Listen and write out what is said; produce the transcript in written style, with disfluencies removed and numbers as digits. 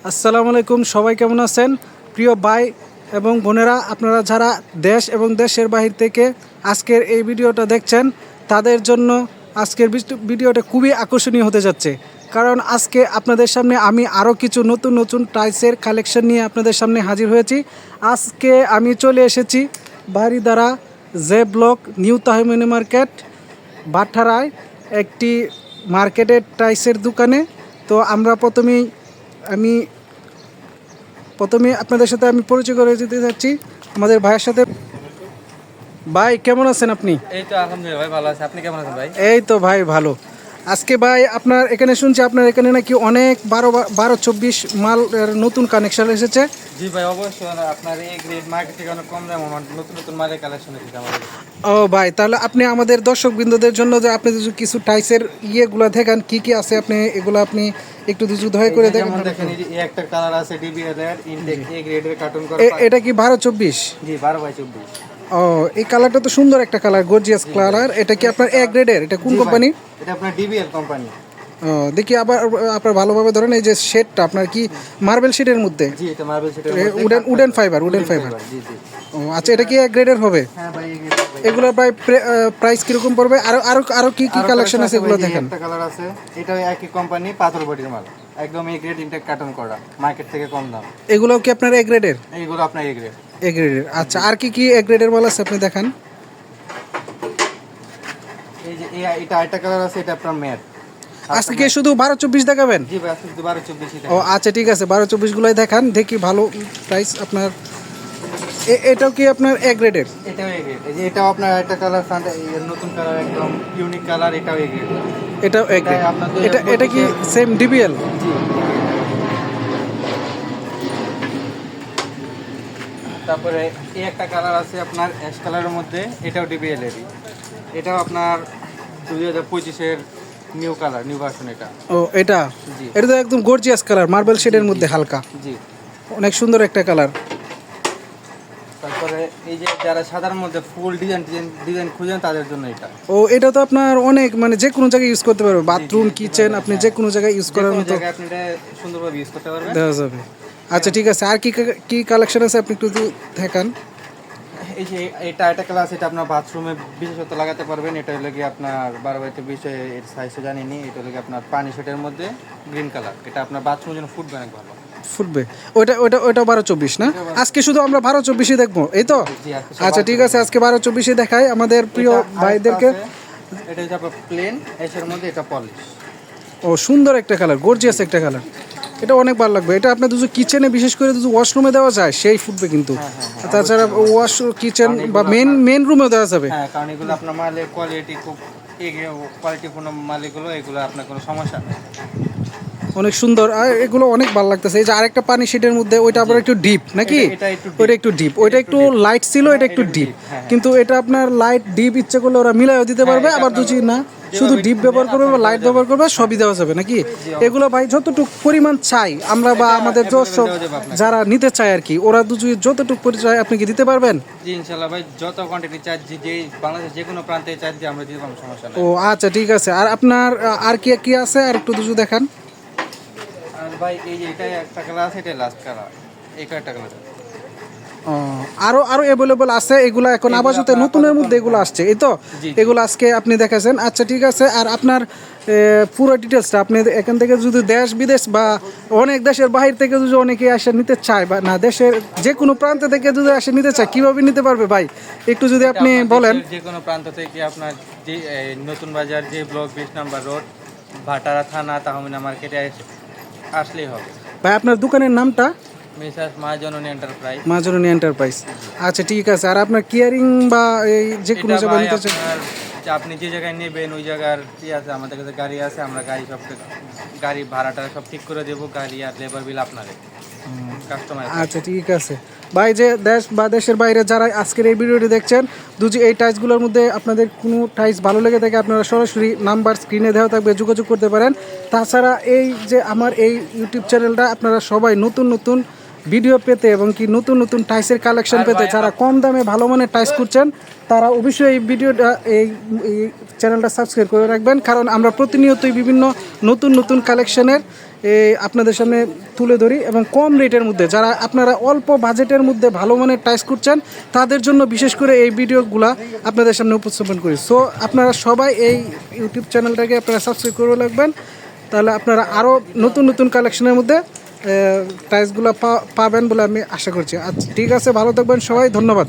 আসসালামু আলাইকুম, সবাই কেমন আছেন? প্রিয় ভাই এবং বোনেরা, আপনারা যারা দেশ এবং দেশের বাহির থেকে আজকের এই ভিডিওটা দেখছেন, তাদের জন্য আজকের ভিডিওটা খুবই আকর্ষণীয় হতে যাচ্ছে। কারণ আজকে আপনাদের সামনে আমি আরও কিছু নতুন নতুন টাইলসের কালেকশন নিয়ে আপনাদের সামনে হাজির হয়েছি। আজকে আমি চলে এসেছি Baridhara J block new Tahmini market ভাটারায় একটি মার্কেটের টাইলসের দোকানে। তো আমরা প্রথমে আপনাদের সাথে আমি পরিচয় করে দিতে চাচ্ছি আমাদের ভাইয়ের সাথে। ভাই কেমন আছেন আপনি? এই তো আলহামদুলিল্লাহ ভাই, ভালো আছে। আপনি কেমন আছেন ভাই? এই তো ভাই ভালো। আজকে ভাই আপনার এখানে শুনছি আপনার এখানে নাকি অনেক 12-24 মাল নতুন কানেকশন এসেছে। জি ভাই, অবশ্যই। আপনার এই গ্রেড মার্কেট থেকে অনেক কম দামে নতুন নতুন মালের কালেকশন এসেছে আমাদের। ও ভাই, তাহলে আপনি আমাদের দর্শকবৃন্দদের জন্য যে আপনি যদি কিছু টাইসের ইয়েগুলো দেখেন কি কি আছে, আপনি এগুলো আপনি একটু দুজু দয়া করে দেখেন। দেখেন এই একটা কালার আছে ডিবিএল এর ইনটেক এ গ্রেডের কার্টুন করা। এটা কি 12-24? জি 12/24। ও, এই কালারটা তো সুন্দর একটা কালার, গর্জিয়াস কালার। এটা কি আপনার এ গ্রেডের? এটা কোন কোম্পানি? এটা আপনার ডিবিএল কোম্পানি। ও, দেখি আবার আপনার ভালোভাবে ধরেন। এই যে শেডটা আপনার কি মার্বেল শেডের মধ্যে? জি, এটা মার্বেল শেডের মধ্যে উডেন ফাইবার। জি জি। ও আচ্ছা, এটা কি এক গ্রেডের হবে? হ্যাঁ ভাই, এই গ্রেড। এগুলো ভাই প্রাইস কিরকম পড়বে? আরো কি কি কালেকশন আছে এগুলো দেখেন। একটা কালার আছে, এটাও একই কোম্পানি, পাথর বডির মাল, একদম এ গ্রেড ইনটেক কার্টুন করা, মার্কেট থেকে কম দাম। এগুলো কি আপনার এ গ্রেডের? এইগুলো আপনার এ গ্রেড। এ গ্রেডের, আচ্ছা। আর কি কি এ গ্রেডের মাল আছে আপনি দেখান। এই যে এটা একটা কালার আছে, এটা আপনার ম্যাট। আজকে কি শুধু 12-24 দেখাবেন? জি ভাই, আজকে 12/24 ও আচ্ছা, ঠিক আছে, 12-24 গুলাই দেখান, দেখি ভালো প্রাইস আপনার। এটাও কি আপনার এ গ্রেডের? এটাও এ গ্রেড। এই যে এটাও আপনার একটা কালার, নতুন কালার, একদম ইউনিক কালার, এটাও এ গ্রেড। এটাও এ গ্রেড। এটা কি সেম ডিবিএল? জি। তারপরে এই একটা কালার আছে আপনার অ্যাশ কালারের মধ্যে, এটাও ডিবিএল এরই। এটাও আপনার 2025-এর নিউ কালার, নিউ ভার্সন এটা। ও এটা জি। এটা তো একদম গর্জিয়াস কালার, মার্বেল শেডের মধ্যে হালকা, জি। অনেক সুন্দর একটা কালার। তারপরে এই যে যারা সাধারণ মধ্যে ফুল ডিজাইন খুঁজেন তাদের জন্য এটা। ও এটা তো আপনার অনেক, মানে যে কোনো জায়গায় ইউজ করতে পারবে, বাথরুম, কিচেন, আপনি যে কোনো জায়গায় ইউজ করার মতো আপনি এটা সুন্দরভাবে ইউজ করতে পারবেন। দেওয়া যাবে। আচ্ছা ঠিক আছে, আর কি কি কালেকশন আছে আপনি একটু দেখান। এই যে এটা একটা ক্লাস, এটা আপনার বাথরুমে বিশেষত লাগাতে পারবেন। এটা হলো কি আপনার 12/24 এর সাইজটা জানিনি। এটা হলো কি আপনার পানি শেডের মধ্যে গ্রিন কালার। এটা আপনার বাথরুমের জন্য ফুটবে অনেক ভালো। ফুটবে। ওটা 12-24 না? আজকে শুধু আমরা 12-24 দেখবো, এই তো? আচ্ছা ঠিক আছে, আজকে 12-24 দেখাই আমাদের প্রিয় ভাইদেরকে। এটা হচ্ছে আপনার প্লেন এসের মধ্যে, এটা পলিশ। ও সুন্দর একটা কালার, গর্জিয়াস একটা কালার, এটা অনেক ভালো লাগবে। এটা আপনার দুটো কিচেনে, বিশেষ করে দুটো ওয়াশরুমে দেওয়া যায়, সেই ফুটবে কিন্তু। তাছাড়া ওয়াশ কিচেন বা মেন রুমেও দেওয়া যাবে। হ্যাঁ, কারণ এগুলো আপনার মালের কোয়ালিটি খুব কোয়ালিটিপূর্ণ মাল, এগুলো আপনার কোনো সমস্যা নেই। অনেক সুন্দর, আর এগুলো অনেক ভালো লাগতেছে। এই যে আরেকটা পানি শেডের মধ্যে, ওইটা আবার একটু ডিপ নাকি? ওইটা একটু ডিপ, ওইটা একটু লাইট ছিল, এটা একটু ডিপ। কিন্তু এটা আপনার লাইট ডিপ ইচ্ছে করলে ওরা মিলাইও দিতে পারবে, আবার দুজি না শুধু ডিপ ব্যবহার করবে বা লাইট ব্যবহার করবে, সবই দেওয়া যাবে নাকি? এগুলো ভাই যতটুকু পরিমাণ চাই আমরা বা আমাদের দর্শক যারা নিতে চায় আর কি, ওরা দুজি যতটুকু পরিচয় আপনি কি দিতে পারবেন? জি ইনশাআল্লাহ ভাই, যত কোয়ান্টিটি চার্জ যে বাংলাদেশের যে কোনো প্রান্তে চার্জ দিয়ে আমরা দিতে পারবো, সমস্যা নেই। ও আচ্ছা ঠিক আছে। আর আপনার আর কি কি আছে, আর একটু দুজু দেখান। আর ভাই এই যে এটা একটা কালার আছে, এটা লাস্ট কালার, এই একটা কালার। আরো অ্যাভেলেবল আছে এগুলা, এখন আপাতত নতুনের মধ্যে এগুলো আসছে, এই তো? এগুলো আজকে আপনি দেখাচ্ছেন। আচ্ছা ঠিক আছে। আর আপনার পুরো ডিটেলসটা আপনি এখান থেকে যদি দেশ বিদেশ বা অনেক দেশের বাহির থেকে যদি অনেকে আসে নিতে চায়, বা না দেশের যে কোনো প্রান্ত থেকে যদি আসে নিতে চায়, কিভাবে নিতে পারবে ভাই একটু যদি আপনি বলেন। যে কোনো প্রান্ত থেকে আপনার যে নতুন বাজার যে ব্লক 20 নম্বর রোড, ভাটারা থানা, তাহমিনা মার্কেটে আসলেই হবে। ভাই আপনার দোকানের নামটা? মিসেস মা জননী এন্টারপ্রাইজ। মা জননী এন্টারপ্রাইজ। আচ্ছা ঠিক আছে। আর আপনার কেয়ারিং বা এই যে কোনো জায়গায় নিতে চাই, আপনি যে জায়গায় নেবেন ওই জায়গার কি আছে, আমাদের কাছে গাড়ি আছে, আমরা গাড়ি ভাড়াটা সব ঠিক করে দেবো, গাড়ি আর লেবার বিল আপনাদের কাস্টমার। আচ্ছা ঠিক আছে ভাই। যে দেশ বা দেশের বাইরে যারা আজকের এই ভিডিওটি দেখছেন, দুজি এই টাইলসগুলোর মধ্যে আপনাদের কোনো টাইলস ভালো লেগে থাকে, আপনারা সরাসরি নাম্বার স্ক্রিনে দেওয়া থাকবে, যোগাযোগ করতে পারেন। তাছাড়া এই যে আমার এই ইউটিউব চ্যানেলটা, আপনারা সবাই নতুন নতুন ভিডিও পেতে এবং কি নতুন নতুন টাইলসের কালেকশন পেতে, যারা কম দামে ভালো মানের টাইলস করছেন, তারা অবশ্যই এই ভিডিওটা এই চ্যানেলটা সাবস্ক্রাইব করে রাখবেন। কারণ আমরা প্রতিনিয়তই বিভিন্ন নতুন নতুন কালেকশনের এই আপনাদের সামনে তুলে ধরি এবং কম রেটের মধ্যে যারা আপনারা অল্প বাজেটের মধ্যে ভালো মানের টাইলস করছেন তাদের জন্য বিশেষ করে এই ভিডিওগুলা আপনাদের সামনে উপস্থাপন করি। সো আপনারা সবাই এই ইউটিউব চ্যানেলটাকে আপনারা সাবস্ক্রাইব করে রাখবেন, তাহলে আপনারা আরও নতুন নতুন কালেকশনের মধ্যে টাইলসগুলো পাবেন বলে আমি আশা করছি। আচ্ছা ঠিক আছে, ভালো থাকবেন সবাই, ধন্যবাদ।